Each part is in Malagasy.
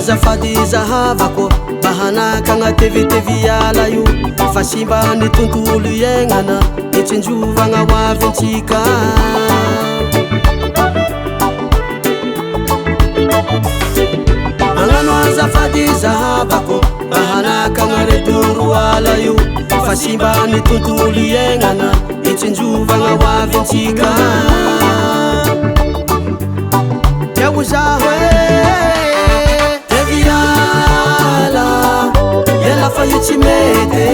azafady zahavako mba hanaka agnatevytevy ala io fa simba ny tontolo iaignana itsinjovagna hoavintsika magnano azafady zahavako mba hanaka agnaretoro ala io fa simba ny tontolo iaignana itsinjovagna hoavintsika yaho zaho tevy ala ela fa io tsy mety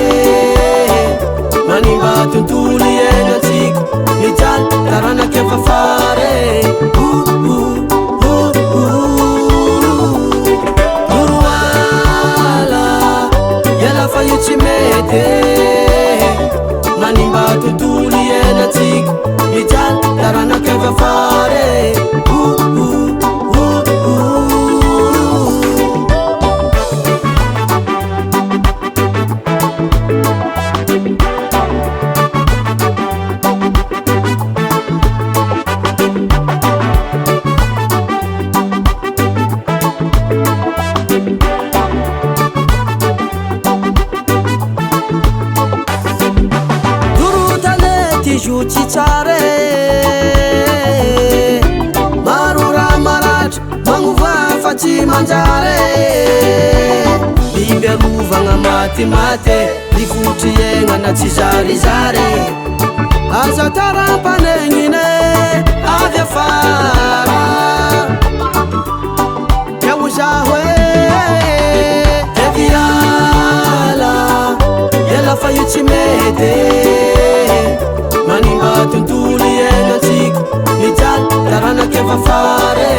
manimba tontolo iaignatsika mijaly taranaky efa fare toro ala ela fa io tsy mety manimba tontolo iaignatsika mijaly taranaky efa fare Juti tsare marora maratra magnova fa tsy manjare biby arovagna matimate nifotry aignana tsy zarizary aza taram-panegnine avy afara yaho zaho tevy ala ela fa io tsy mety manimba tontolo iaignatsika mijaly taranaky efa fare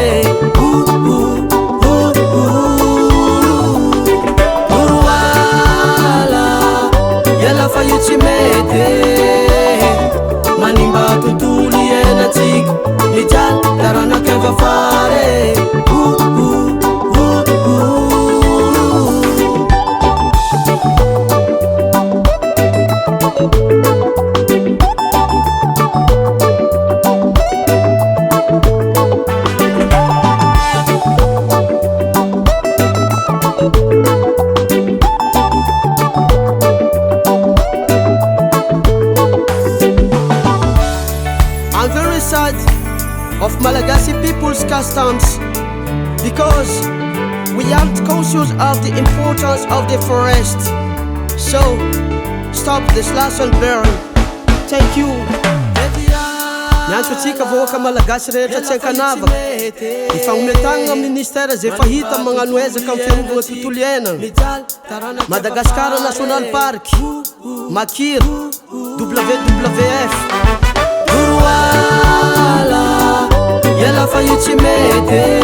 toro ala ela fa io tsy mety manimba tontolo iaignatsika mijaly taranaky efa fare I'm very sad of Malagasy people's customs because we aren't conscious of the importance of the forest. So stop the slash and burn. Thank you. Niantotsika vahoaka malagasy rehetra tsy ankanavaka ifagnometagna amin'ny ministère zay fahita magnano ezaka amin'ny fiarovagna tontolo iainana Madagascar National Park Makiry WWF toro ala ela fa io tsy mety